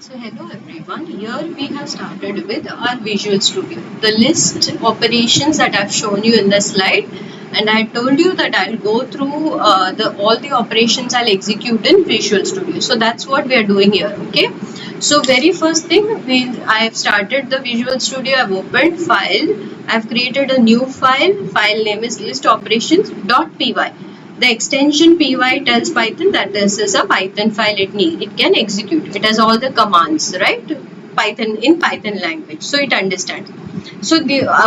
So hello everyone, here we have started with our Visual Studio. The list operations that I've shown you in the slide, and I told you that I'll go through all the operations I'll execute in Visual Studio. So that's what we are doing here, okay? So very first thing, I have started the Visual Studio, I've opened file, I've created a new file name is listoperations.py. The extension py tells Python that this is a Python file it can execute. It has all the commands, right? Python in Python language, so it understands. So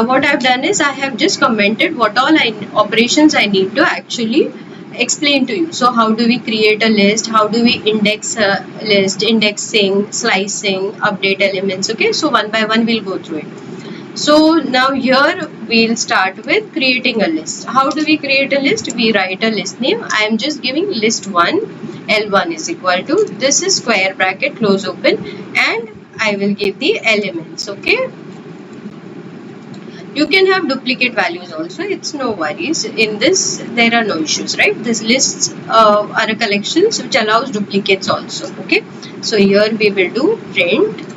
what I've done is I have just commented what all operations I need to actually explain to you. So how do we create a list? How do we index a list? Indexing, slicing, update elements. Okay, so one by one we'll go through it. So now here we'll start with creating a list. How do we create a list? We write a list name. I am just giving list1, L1 is equal to, this is square bracket close open, and I will give the elements, okay? You can have duplicate values also, it's no worries. In this there are no issues, right? These lists are a collections which allows duplicates also, okay? So here we will do print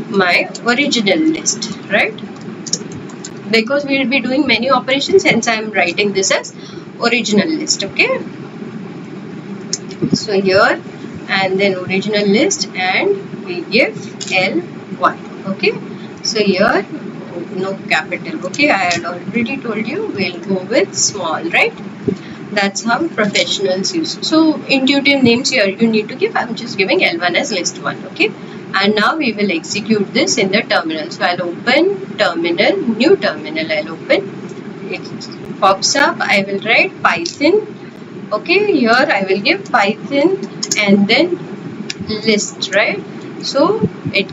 my original list, right? Because we will be doing many operations, hence I am writing this as original list, okay? So here and then original list, and we give L1, okay? So here no capital, okay? I had already told you we'll go with small, right? That's how professionals use. So intuitive names here you need to give. I'm just giving L1 as list1, okay? And now we will execute this in the terminal. So I'll open terminal, new terminal I'll open. It pops up. I will write Python. Okay, here I will give Python and then list, right? So it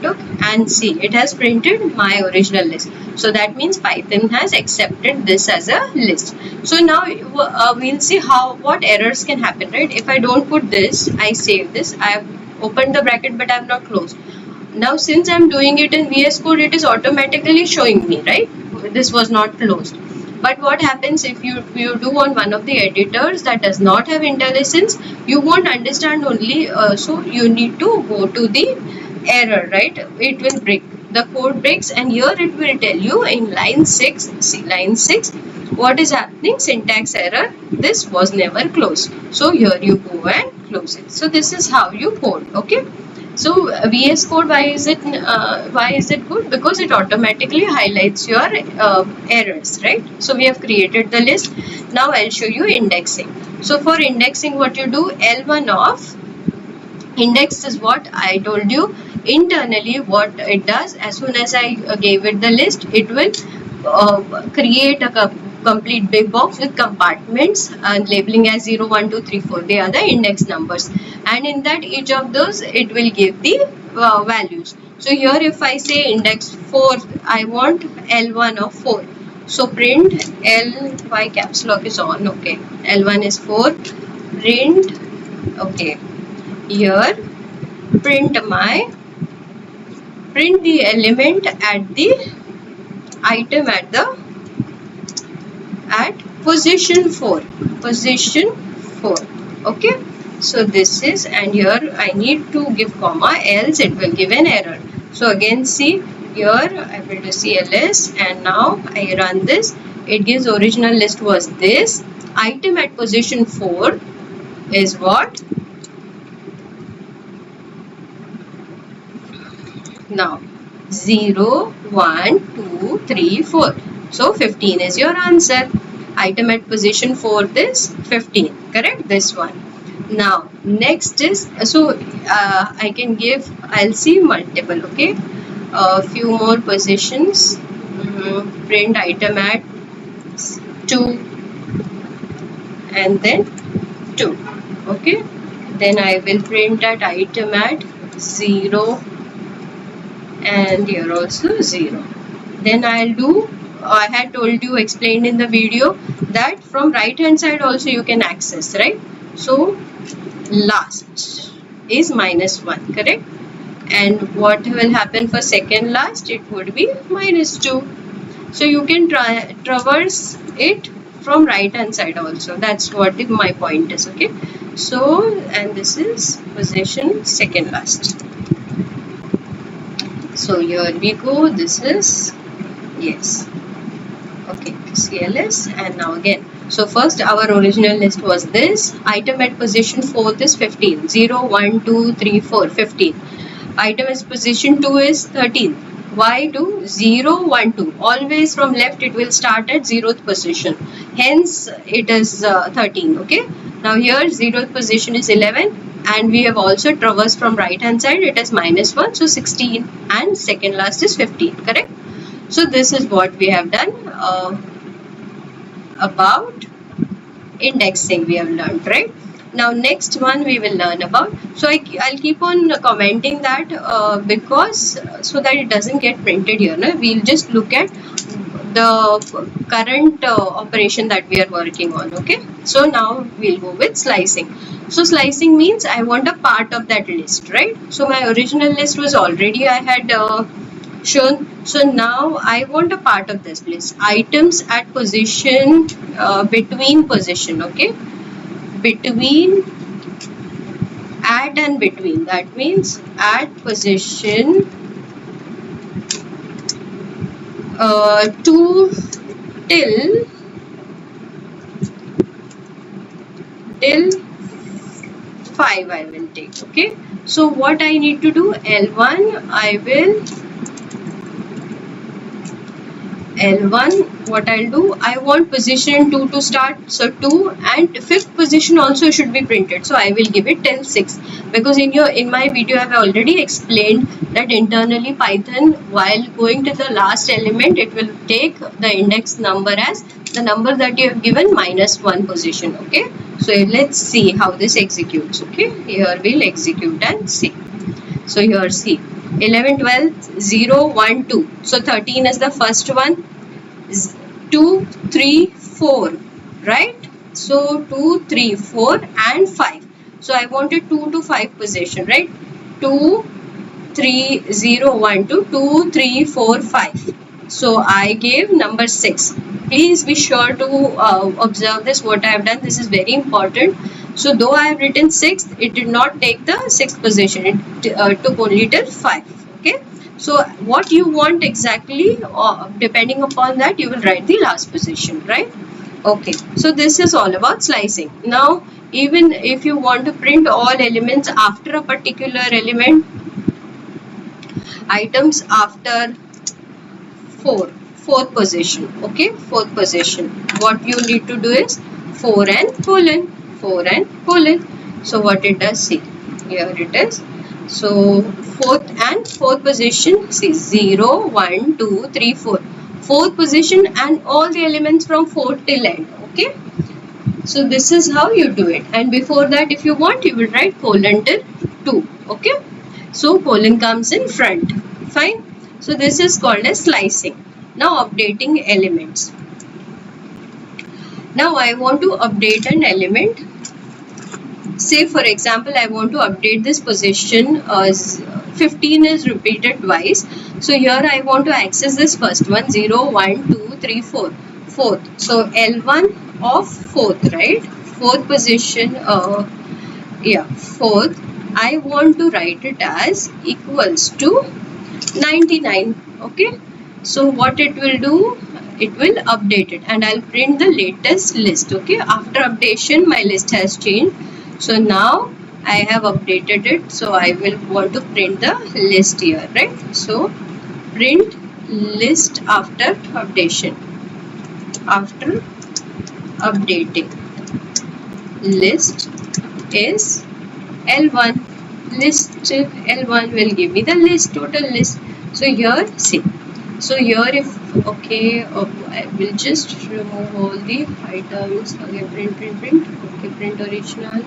took and see, it has printed my original list. So that means Python has accepted this as a list. So now we'll see what errors can happen, right? If I don't put this, I save this, I have opened the bracket but I have not closed. Now since I am doing it in VS Code, it is automatically showing me, right? This was not closed. But what happens if you do on one of the editors that does not have IntelliSense, you won't understand only, so you need to go to the error, right? It will break, the code breaks, and here it will tell you in line 6, see line 6, what is happening, syntax error, this was never closed. So here you go and close it. So this is how you code, okay? So VS Code, why is it good? Because it automatically highlights your errors, right? So we have created the list. Now I'll show you indexing. So for indexing, what you do, L1 of index is what I told you. Internally what it does, as soon as I gave it the list, it will create a complete big box with compartments and labeling as 0, 1, 2, 3, 4. They are the index numbers, and in that each of those it will give the values. So here if I say index 4, I want L1 of 4. So print L, why caps lock is on, okay, L1 is 4, print, okay, here print the element at the item at position 4, okay? So this is, and here I need to give comma, else it will give an error. So again see, here I will do CLS, and now I run this, it gives original list was this, item at position 4 is what? Now 0, 1, 2, 3, 4. So 15 is your answer. Item at position 4 is 15. Correct? This one. Now next is, so I can give, I'll see multiple, okay? A few more positions. Print item at 2 and then 2. Okay? Then I will print at item at 0 and here also 0. Then I'll do, I had told you, explained in the video, that from right hand side also you can access, right? So last is -1, correct? And what will happen for second last? It would be -2. So you can traverse it from right hand side also. That's what my point is, okay? So, and this is position second last. So here we go. This is, yes, okay, CLS. And now again, so first our original list was this. Item at position 4th is 15. 0, 1, 2, 3, 4, 15. Item at position 2 is 13. Why do 0, 1, 2? Always from left it will start at 0th position. Hence it is 13. Okay. Now here 0th position is 11. And we have also traversed from right hand side. It is -1. So 16. And second last is 15. Correct? So this is what we have done about indexing. We have learned, right? Now next one we will learn about. So I'll keep on commenting that because so that it doesn't get printed here. No? We'll just look at the current operation that we are working on. Okay. So now we'll go with slicing. So slicing means I want a part of that list, right? So my original list was already I had shown. So now I want a part of this list. Items at position between position. Okay, between, at and between. That means at position 2 till 5 I will take. Okay, so what I need to do, L1 I will L1, what I'll do, I want position 2 to start, so 2, and 5th position also should be printed, so I will give it till 6, because in my video I have already explained that internally Python, while going to the last element, it will take the index number as the number that you have given -1 position. Okay, so let's see how this executes. Okay, here we'll execute and see. So here see, 11, 12, 0, 1, 2. So 13 is the first one. 2, 3, 4, right? So 2, 3, 4 and 5. So I wanted 2 to 5 position, right? 2, 3, 0, 1, 2, 2, 3, 4, 5. So I gave number 6. Please be sure to observe this, what I have done. This is very important. So though I have written 6th, it did not take the 6th position. It took only till 5. Okay. So what you want exactly, depending upon that, you will write the last position, right? Okay. So this is all about slicing. Now, even if you want to print all elements after a particular element, items after 4th position. Okay, 4th position. What you need to do is 4 and colon, 4 and colon. So what it does, see, here it is. So 4th position, see, 0, 1, 2, 3, 4. 4th position and all the elements from 4th till end. Okay. So this is how you do it. And before that, if you want, you will write colon till 2. Okay. So colon comes in front. Fine. So this is called as slicing. Now updating elements. Now I want to update an element. Say for example, I want to update this position as 15 is repeated twice. So here I want to access this first one, 0, 1, 2, 3, 4. 4th. So L1 of 4th, right? 4th position, 4th. I want to write it as equals to 99. Okay. So what it will do, it will update it, and I'll print the latest list. Okay. After updation, my list has changed. So now I have updated it. So I will want to print the list here, right? So print list after updation. After updating, list is L1. List L1 will give me the list, total list. So here, see. So here if, okay, I will just remove all the items. Okay, print. Okay, print original.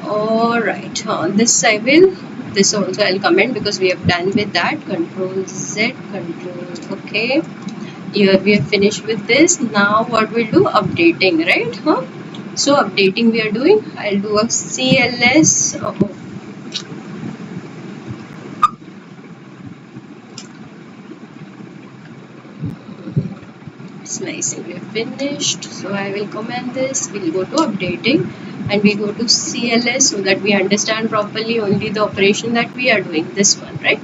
Alright, this I will, this also I'll comment because we have done with that. Control Z, control, okay. Here we have finished with this. Now what we'll do, updating, right? So updating we are doing, I'll do a CLS. Slicing we have finished. So I will comment this. We'll go to updating. and we go to CLS so that we understand properly only the operation that we are doing, this one, right?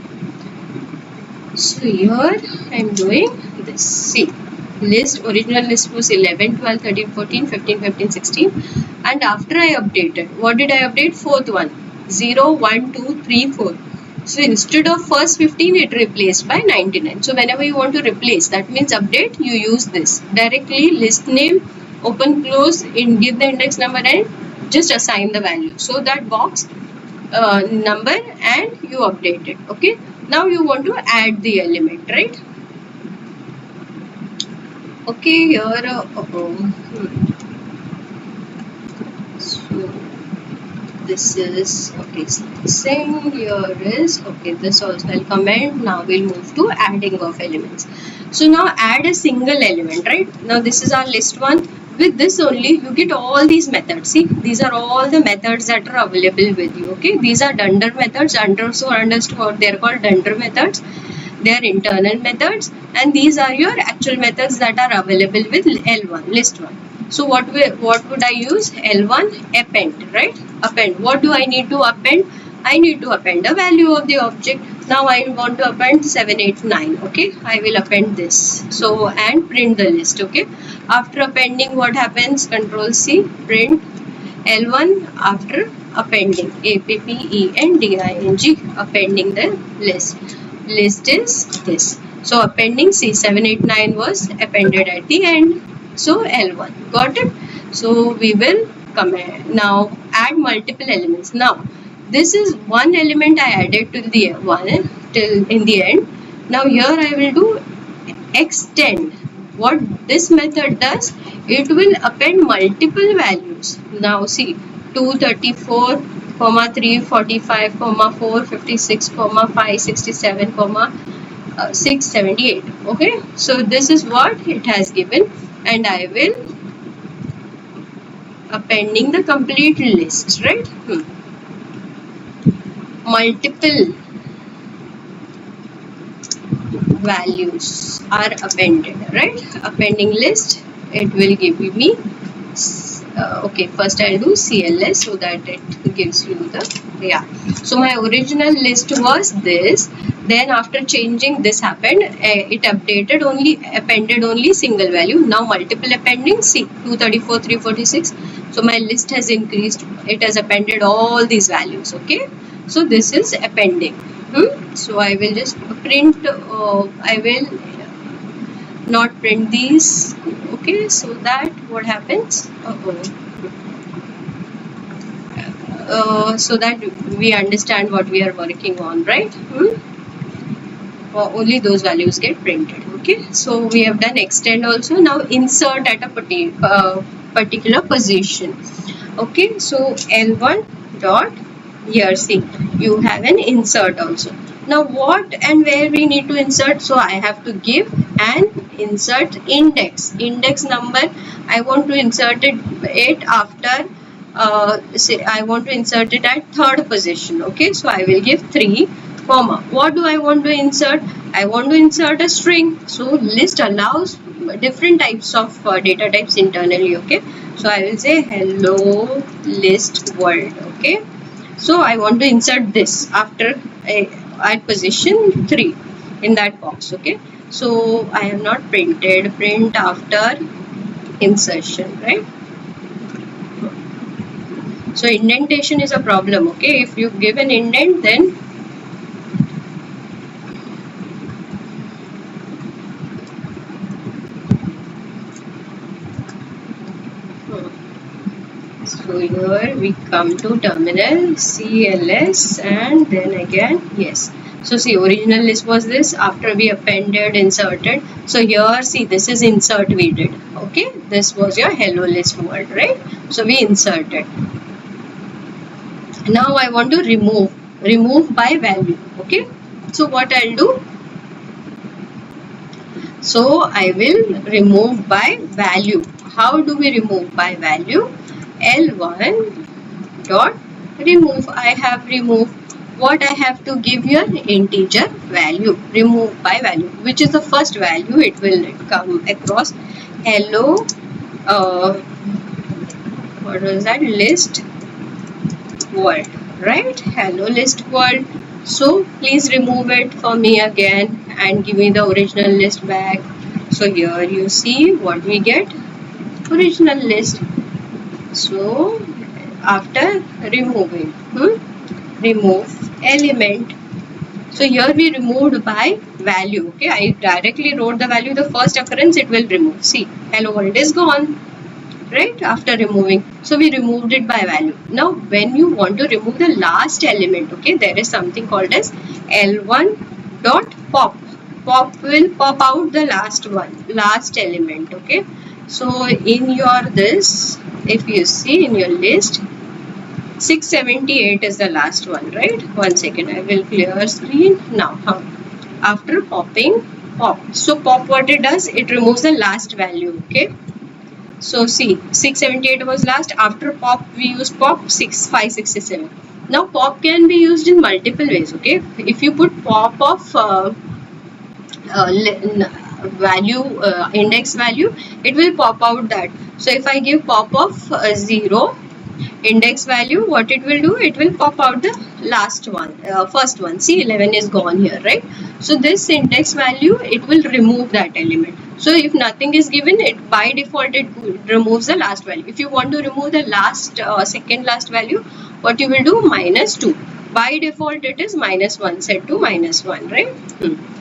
So here I'm doing this. See, list, original list was 11, 12, 13, 14, 15, 15, 16, and after I updated, what did I update? Fourth one, 0, 1, 2, 3, 4. So instead of first 15, it replaced by 99. So whenever you want to replace, that means update, you use this directly. List name, open, close, give the index number and just assign the value. So that box number and you update it. Okay. Now you want to add the element, right? Okay, here so this is okay. Saying here is okay. This also I'll comment. Now we'll move to adding of elements. So now add a single element, right? Now this is our list one. With this only you get all these methods. See, these are all the methods that are available with you. Okay, these are dunder methods. Understood. They're called dunder methods. They are internal methods, and these are your actual methods that are available with L1, list 1. So what would I use? L1 append, right? Append. What do I need to append? I need to append a value of the object. Now I want to append 789. Okay, I will append this. So and print the list. Okay. After appending, what happens? Control C, print L1 after appending. APPENDING, appending the list. List is this. So appending C789 was appended at the end. So L1. Got it? So we will now add multiple elements. Now this is one element I added till the in the end. Now here I will do extend. What this method does, it will append multiple values. Now see, 234, 345, 456, 567, 678. Okay, so this is what it has given, and I will appending the complete list, right? Multiple values are appended, right? Appending list, it will give me okay, first I'll do CLS so that it gives you the so my original list was this, then after changing this happened, it appended only single value. Now multiple appending, see 234, 346, so my list has increased, it has appended all these values. Okay, so this is appending. So I will just print, I will not print these. Okay, so that what happens, so that we understand what we are working on, right? Only those values get printed. Okay, so we have done extend also. Now insert at a particular position. Okay, so L1 dot, here see, you have an insert also. Now what and where we need to insert? So I have to give an insert index number. I want to insert it after say I want to insert it at third position. Okay, so I will give 3, comma. What do I want to insert? I want to insert a string. So list allows different types of data types internally. Okay, so I will say hello list world. Okay, so I want to insert this after at position 3 in that box. Okay, so I have not printed print after insertion, right? So indentation is a problem. Okay, if you give an indent, then so here we come to terminal CLS and then again yes. So see, original list was this, after we appended, inserted. So here see, this is insert we did. Okay, this was your hello list word, right? So we inserted. Now I want to remove by value. Okay, so what I'll do, so I will remove by value. How do we remove by value? L1 dot remove. I have removed. What I have to give here? Integer value. Remove by value. Which is the first value? It will come across hello what was that, list world, right? Hello list world. So please remove it for me again and give me the original list back. So here you see what we get, original list. So after removing, remove element. So here we removed by value. Okay, I directly wrote the value, the first occurrence it will remove. See, hello world is gone, right, after removing. So we removed it by value. Now when you want to remove the last element, okay, there is something called as L1 dot pop. Pop will pop out the last element. Okay, so in your this, if you see in your list, 678 is the last one, right? One second, I will clear screen now. After popping, pop. So pop, what it does, it removes the last value. Okay, so see, 678 was last. After pop we use pop 567. Now pop can be used in multiple ways. Okay, if you put pop of value, index value, it will pop out that. So if I give pop of 0 index value, what it will do, it will pop out the last one, first one. See, 11 is gone here, right? So this index value, it will remove that element. So if nothing is given, it by default it removes the last value. If you want to remove the last second last value, what you will do, -2. By default it is -1, set to -1, right?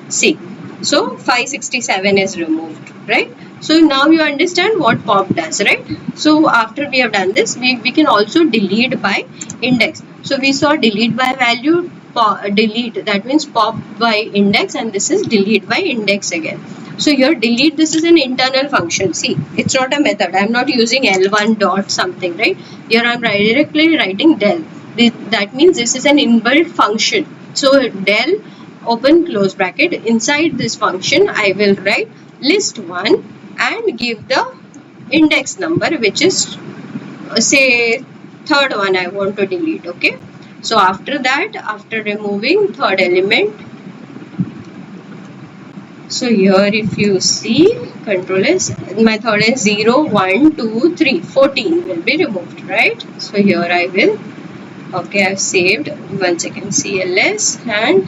See, so 567 is removed, right? So now you understand what pop does, right? So after we have done this, we can also delete by index. So we saw delete by value, delete, that means pop by index, and this is delete by index again. So here delete, this is an internal function. See, it's not a method. I'm not using L1 dot something, right? Here I'm directly writing del. That means this is an inbuilt function. So del, open close bracket, inside this function I will write list1 and give the index number, which is say third one I want to delete. Okay, so after that, after removing third element, so here if you see, control is, my third is 0 1 2 3 14 will be removed, right? So here I will, okay, I've saved, one second, CLS, and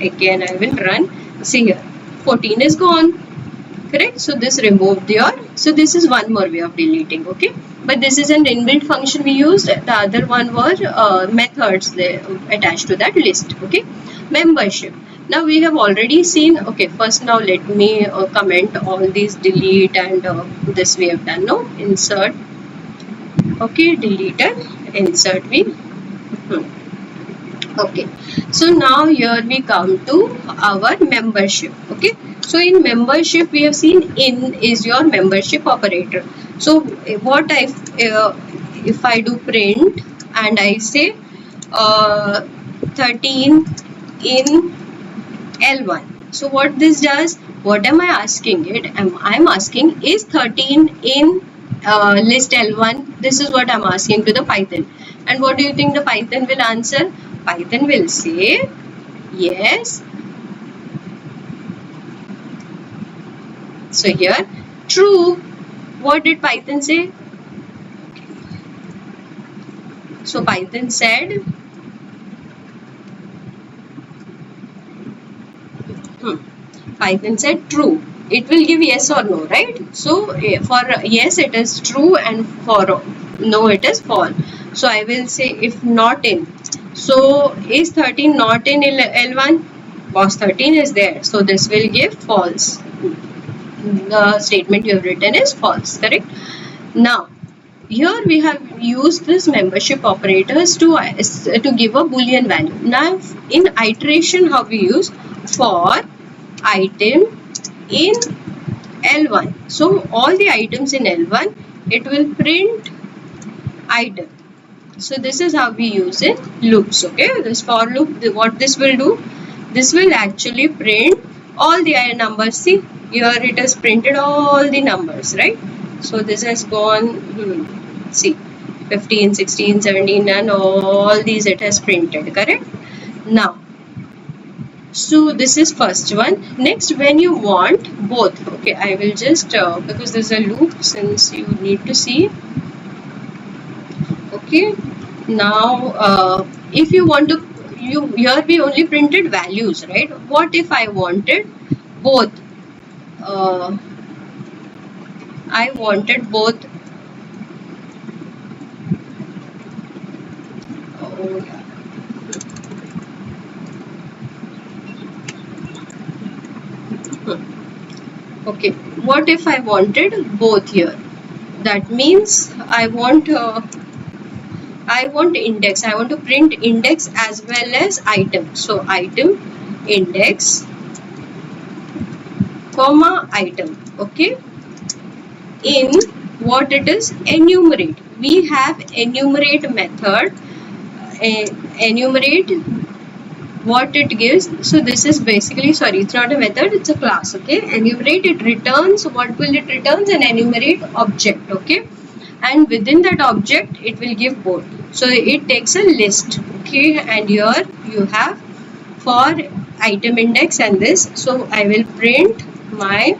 again I will run. See here, 14 is gone, correct? So this removed your, so this is one more way of deleting. Okay, but this is an inbuilt function we used. The other one were methods they attached to that list. Okay, membership. Now we have already seen. Okay, first now let me comment all these delete and this we have done. No, insert. Okay, deleted, insert we. Okay, so now here we come to our membership. Okay, so in membership we have seen in is your membership operator. So what if I do print and I say 13 in L1. So what this does, what am I asking it? I'm asking, is 13 in list L1? This is what I'm asking to the Python. And what do you think the Python will answer? Python will say yes. So here true. What did Python say? So Python said Python said true. It will give yes or no, right? So for yes it is true, and for no it is false. So I will say if not in. So is 13 not in L1? Box 13 is there. So this will give false. The statement you have written is false, correct? Now here we have used this membership operators to give a boolean value. Now in iteration, how we use for item in L1. So all the items in L1, it will print item. So this is how we use in loops. Okay, this for loop, what this will do, this will actually print all the numbers. See here it has printed all the numbers, right? So this has gone, see 15, 16, 17 and all these it has printed, correct? Now so this is first one. Next, when you want both, okay, I will just because there's a loop, since you need to see. Okay. Now, if you want to, here we only printed values, right? What if I wanted both? Uh, I wanted both. Oh, yeah. Okay. What if I wanted both here? That means I want index. I want to print index as well as item. So item index comma item. Okay. In what it is, enumerate. We have enumerate method. Enumerate what it gives. So this is basically, sorry, it's not a method, it's a class. Okay. Enumerate, it returns, what will it returns? An enumerate object. Okay. And within that object it will give both. So it takes a list. Okay. And here you have for item index and this. So I will print my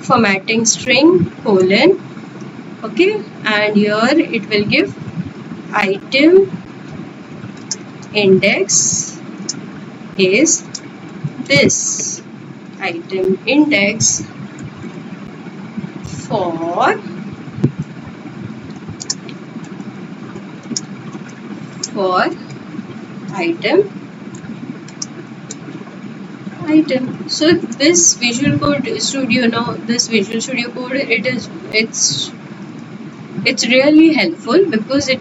formatting string colon. Okay. And here it will give item index is this. Item index for item. So this Visual Code Studio, now this Visual Studio Code, it's really helpful because it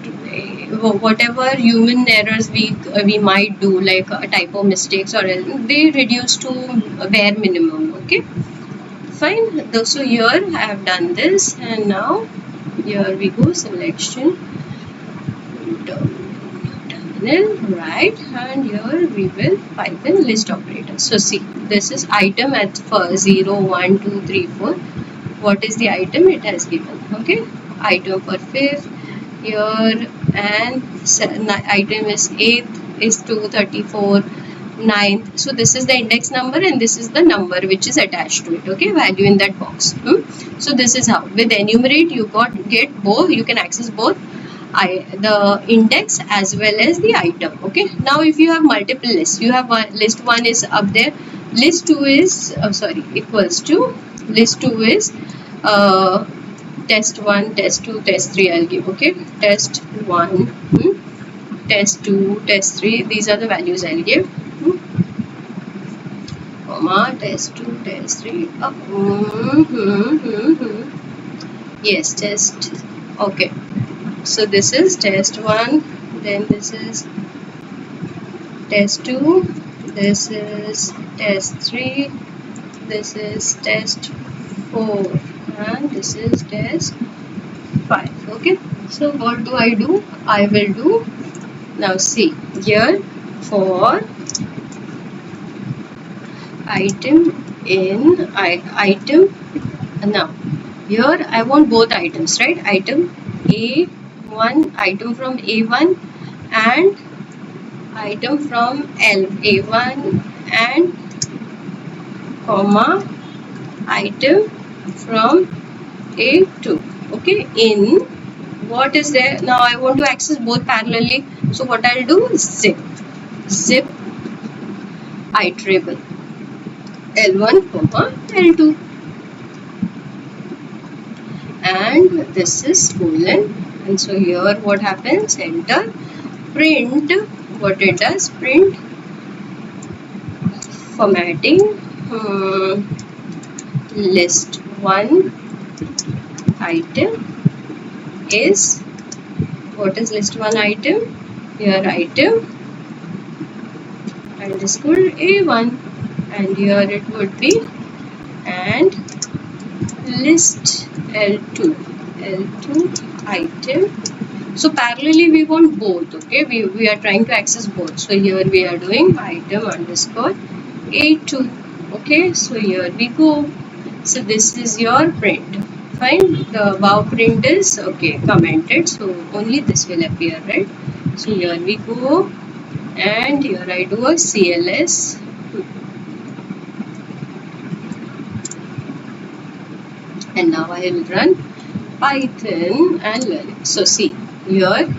whatever human errors we might do, like typo mistakes or they reduce to bare minimum. Okay, fine. So here I have done this, and now here we go, selection terminal, right, and here we will Python list operator. So see, this is item at for 0 1 2 3 4. What is the item it has given? Okay, item for 5th here, and item is 8th is 234 9th. So this is the index number and this is the number which is attached to it. Okay, value in that box. So this is how with enumerate you get both, you can access both the index as well as the item. Okay, now if you have multiple lists, you have list 1 is up there, list 2 is equals to list 2 is test 1 test 2 test 3 I'll give. Okay, test 1 test 2 test 3, these are the values I'll give, comma test 2 test 3 up. Yes, test. Okay, so this is test 1, then this is test 2, this is test 3, this is test 4, and this is test 5. Okay, so what do? I will do, now see here for item in item, now here I want both items, right? Item A1, item from A1 and item from A1 and comma item from A2. Okay, in what is there? Now I want to access both parallelly. So what I'll do is zip iterable L1 comma L2, and this is colon. And so here what happens? Enter, print. What it does? Print formatting list 1 item is, what is list 1 item? Here item underscore A1, and here it would be and list L2 item. So parallelly we want both. Okay, we are trying to access both. So here we are doing item underscore A2. Okay, so here we go. So this is your print. Fine, the above print is okay commented, so only this will appear, right? So here we go, and here I do a CLS. And now I will run Python and learn it. So see, here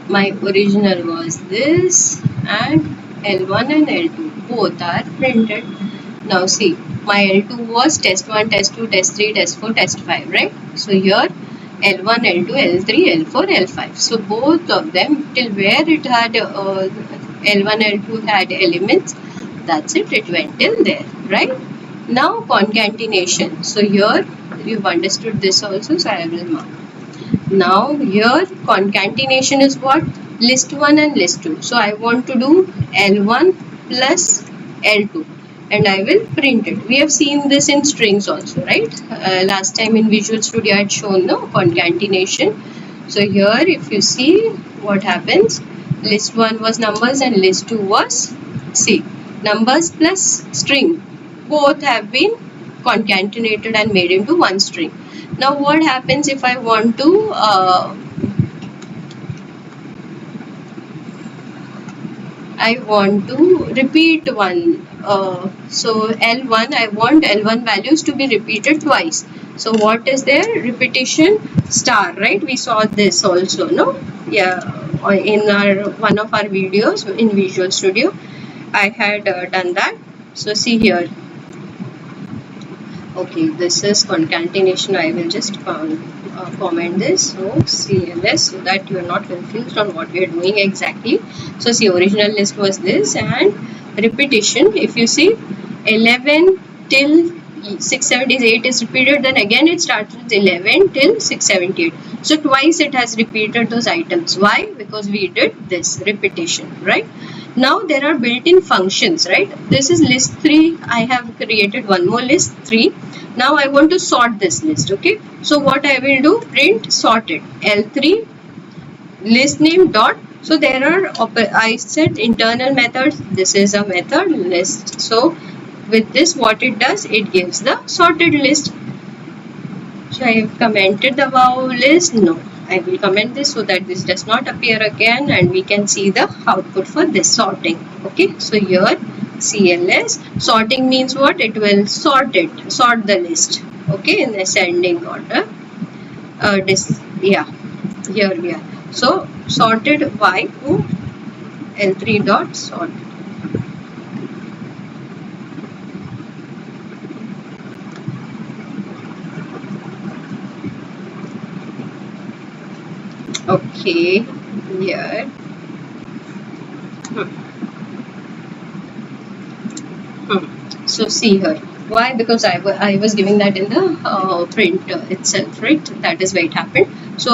my original was this, and L1 and L2 both are printed. Now see, my L2 was test 1, test 2, test 3, test 4, test 5, right? So here L1, L2, L3, L4, L5. So both of them, till where it had L1, L2 had elements, that's it, it went till there, right? Now concatenation. So here you've understood this also, so I will mark. Now here concatenation is what? List 1 and list 2. So I want to do L1 plus L2 and I will print it. We have seen this in strings also, right? Last time in Visual Studio I had shown no concatenation. So here if you see what happens, list 1 was numbers and list 2 was numbers plus string. Both have been concatenated and made into one string. Now what happens if I want to repeat one, so L1, I want L1 values to be repeated twice. So what is there? Repetition star, right? We saw this also, no? Yeah, in one of our videos in Visual Studio I had done that. So see here. Okay, this is concatenation. I will just comment this. So CLS, so that you are not confused on what we are doing exactly. So see, original list was this, and repetition. If you see 11 till 678 is repeated, then again it starts with 11 till 678. So twice it has repeated those items. Why? Because we did this repetition, right? Now there are built-in functions, right? This is list 3. I have created one more list 3. Now I want to sort this list, okay? So what I will do, print sorted L3 list name dot. So there are, I said internal methods. This is a method list. So with this what it does, it gives the sorted list. So I have commented the above list. No, I will comment this so that this does not appear again and we can see the output for this sorting. Okay, so here CLS sorting means what? It will sort the list, okay, in ascending order. Here we are. So sorted by L3 dot sort. Okay, here. So see here. Why? Because I was giving that in the print itself, right? That is why it happened. So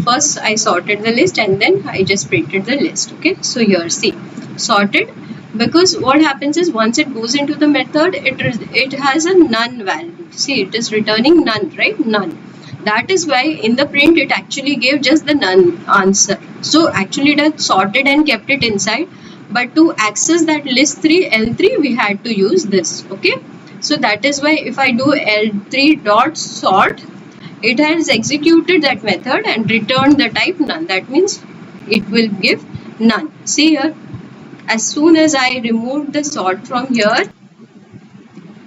first I sorted the list and then I just printed the list. Okay. So here see, sorted, because what happens is once it goes into the method, it has a none value. See, it is returning none, right? None. That is why in the print it actually gave just the none answer. So actually it had sorted and kept it inside. But to access that list 3 L3 we had to use this. Okay. So that is why if I do L3 dot sort, it has executed that method and returned the type none. That means it will give none. See here, as soon as I removed the sort from here,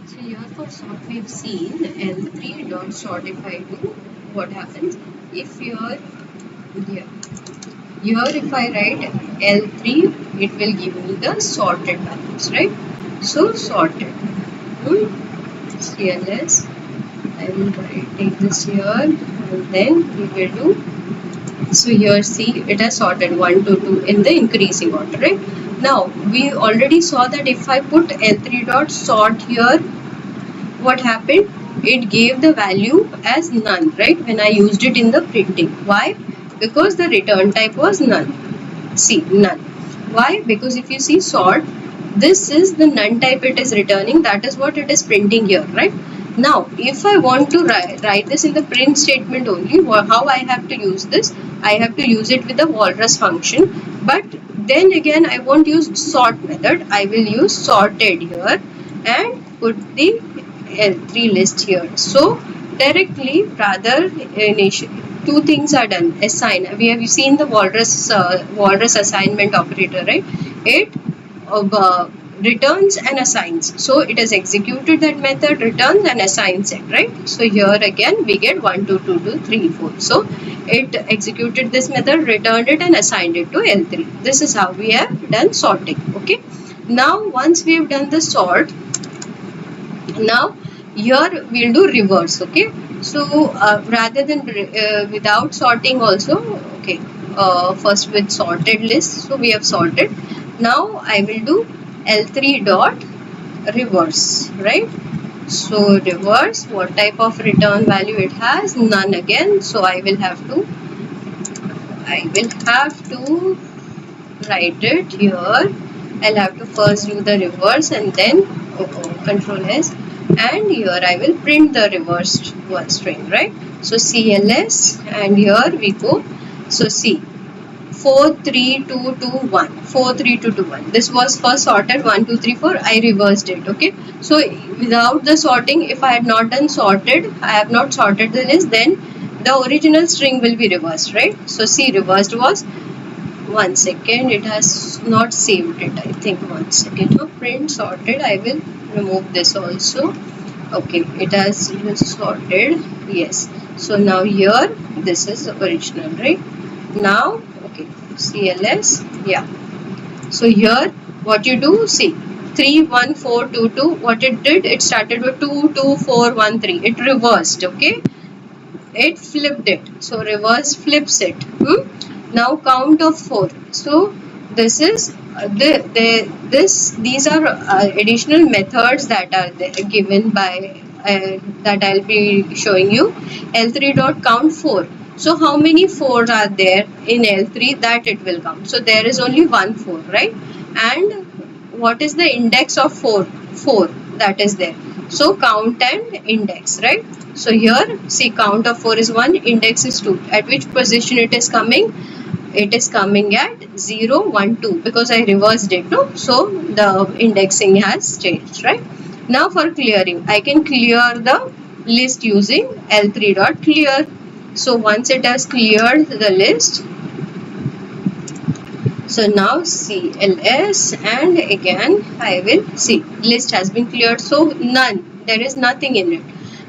so here for sort we have seen L3 dot sort. If I do, what happens? If here if I write L3, it will give me the sorted values, right? So sorted. CLS, I will take this here and then we will do. So here see, it has sorted 1 to 2 in the increasing order, right? Now we already saw that if I put L3 dot sort here, what happened? It gave the value as none, right? When I used it in the printing. Why? Because the return type was none. See, none. Why? Because if you see sort, this is the none type it is returning. That is what it is printing here, right? Now, if I want to write this in the print statement only, how I have to use this? I have to use it with the walrus function. But then again, I won't use sort method. I will use sorted here and put the L3 list here. So directly, rather initially, two things are done. Assign. We have seen the walrus assignment operator, right? It returns and assigns. So it has executed that method, returns and assigns it, right? So here again we get 1, 2, 2, 2, 3, 4. So it executed this method, returned it and assigned it to L3. This is how we have done sorting. Okay. Now once we have done the sort, now here we'll do reverse. Okay. So rather than without sorting also, okay, first with sorted list. So we have sorted. Now I will do L3 dot reverse, right? So reverse, what type of return value it has? None again. So I will have to write it here. I'll have to first do the reverse and then control S, and here I will print the reversed one string, right? So CLS, and here we go. So see, 4 3 2 2 1, 4 3 2 2 1. This was first sorted 1 2 3 4. I reversed it. Okay. So without the sorting, if I had not done sorted, I have not sorted the list, then the original string will be reversed, right? So see, reversed was, one second, it has not saved it, I think. One second. So print sorted, I will remove this also. Okay, it has sorted. Yes. So now here this is the original, right? Now okay, CLS, yeah. So here what you do, see, 3 1 4 2 2, what it did, it started with 2 2 4 1 3. It reversed. Okay, it flipped it. So reverse flips it. Now count of 4. So this is these are additional methods that are given by that I'll be showing you. L3 dot count 4. So how many 4s are there in L3, that it will count. So there is only one 4, right? And what is the index of 4? 4 that is there. So count and index, right? So here see, count of 4 is 1, index is 2. At which position it is coming? It is coming at 0 1 2, because I reversed it, no? So the indexing has changed, right? Now for clearing, I can clear the list using L3 dot clear. So once it has cleared the list, so now CLS, and again I will see, list has been cleared. So none, there is nothing in it.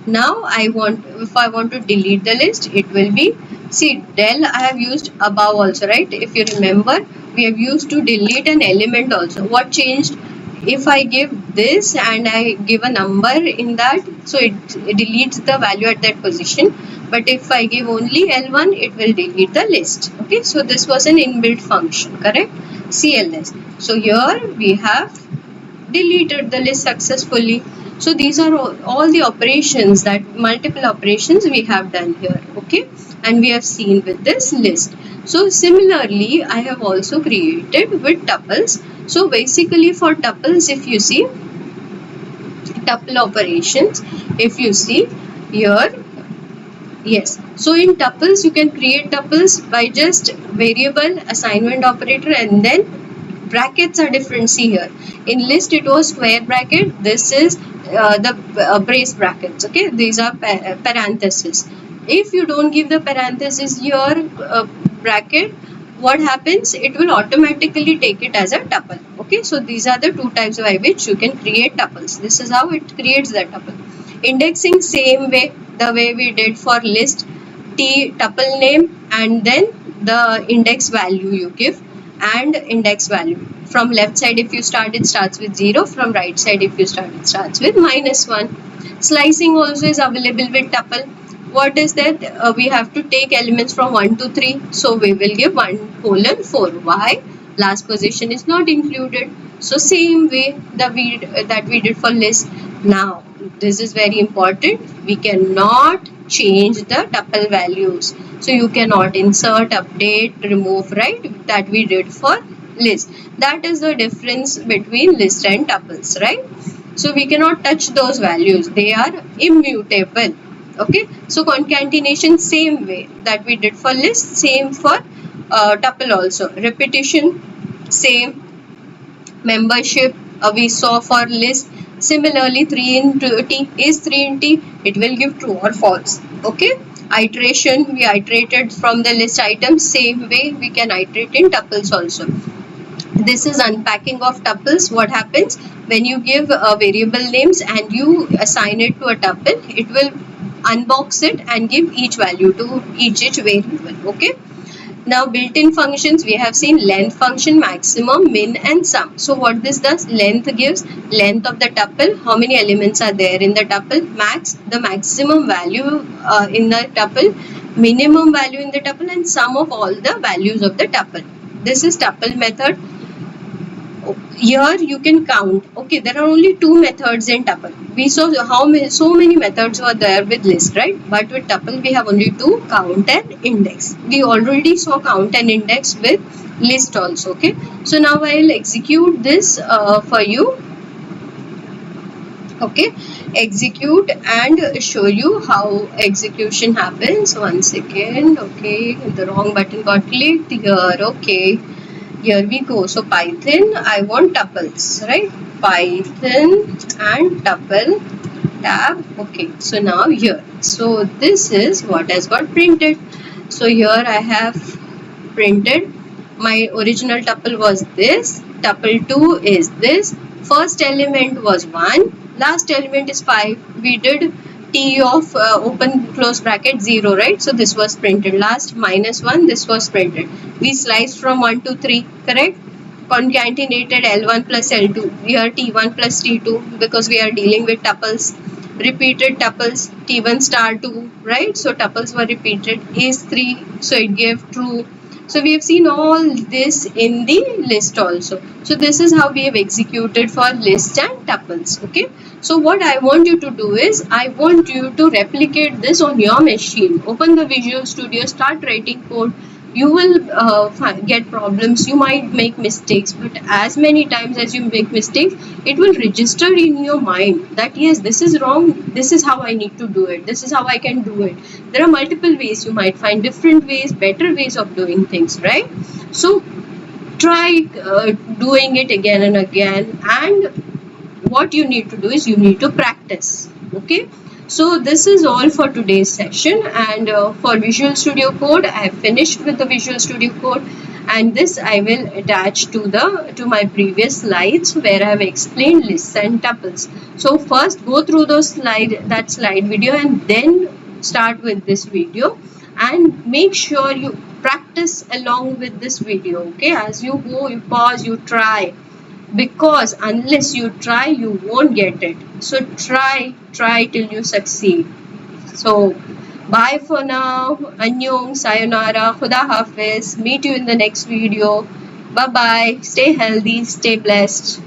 Now if I want to delete the list, it will be, see, del I have used above also, right? If you remember, we have used to delete an element also. What changed? If I give this and I give a number in that, so it deletes the value at that position. But if I give only L1, it will delete the list. Okay, so this was an inbuilt function, correct? CLS. So here we have deleted the list successfully. So these are all the operations, that multiple operations we have done here. Okay, and we have seen with this list. So similarly, I have also created with tuples. So basically for tuples, if you see tuple operations, if you see here, yes, so in tuples you can create tuples by just variable, assignment operator, and then brackets are different. See here, in list it was square bracket, this is the brace brackets. Okay, these are parentheses. If you don't give the parentheses here, bracket, what happens? It will automatically take it as a tuple. Okay, so these are the two types by which you can create tuples. This is how it creates the tuple. Indexing, same way, the way we did for list, tuple name and then the index value you give, and index value. From left side if you start, it starts with 0. From right side if you start, it starts with -1. Slicing also is available with tuple. What is that? We have to take elements from 1 to 3. So we will give 1:4. Why? Last position is not included. So same way that we did for list. Now this is very important. We cannot change the tuple values. So you cannot insert, update, remove, right? That we did for list. That is the difference between list and tuples, right? So we cannot touch those values. They are immutable. Okay, so concatenation, same way that we did for list, same for tuple also. Repetition, same. Membership, we saw for list. Similarly, 3 into t is 3 in t, it will give true or false. Okay, iteration, we iterated from the list items, same way we can iterate in tuples also. This is unpacking of tuples. What happens when you give variable names and you assign it to a tuple? It will unbox it and give each value to each variable. Okay. Now built-in functions, we have seen length function, maximum, min and sum. So what this does, length gives length of the tuple, how many elements are there in the tuple, max, the maximum value in the tuple, minimum value in the tuple, and sum of all the values of the tuple. This is tuple method. Here you can count. Okay, there are only two methods in tuple. We saw so many methods were there with list, right? But with tuple we have only two, count and index. We already saw count and index with list also. Okay, so now I'll execute this for you. Okay, execute and show you how execution happens. 1 second. Okay, the wrong button got clicked here. Okay, here we go. So Python, I want tuples, right? Python and tuple tab. Okay, so now here, so this is what has got printed. So here I have printed my original tuple was this, tuple 2 is this, first element was 1, last element is 5. We did t of open close bracket 0, right? So this was printed. Last minus 1, this was printed. We sliced from 1 to 3, correct? Concatenated L1 plus L2. Here T1 plus T2 because we are dealing with tuples. Repeated tuples T1 star 2, right? So tuples were repeated. Is 3, so it gave true. So we have seen all this in the list also. So this is how we have executed for list and tuples. Okay. So what I want you to do is, I want you to replicate this on your machine. Open the Visual Studio, start writing code. You will get problems, you might make mistakes, but as many times as you make mistakes, it will register in your mind that yes, this is wrong, this is how I need to do it, this is how I can do it. There are multiple ways, you might find different ways, better ways of doing things, right? So try doing it again and again, and what you need to do is you need to practice. Okay, so this is all for today's session, and for Visual Studio Code I have finished with the Visual Studio Code, and this I will attach to my previous slides where I have explained lists and tuples. So first go through that slide video and then start with this video, and make sure you practice along with this video. Okay, as you go, you pause, you try, because unless you try you won't get it. So try till you succeed. So bye for now. Annyeong, sayonara, khuda hafiz. Meet you in the next video. Bye bye. Stay healthy, stay blessed.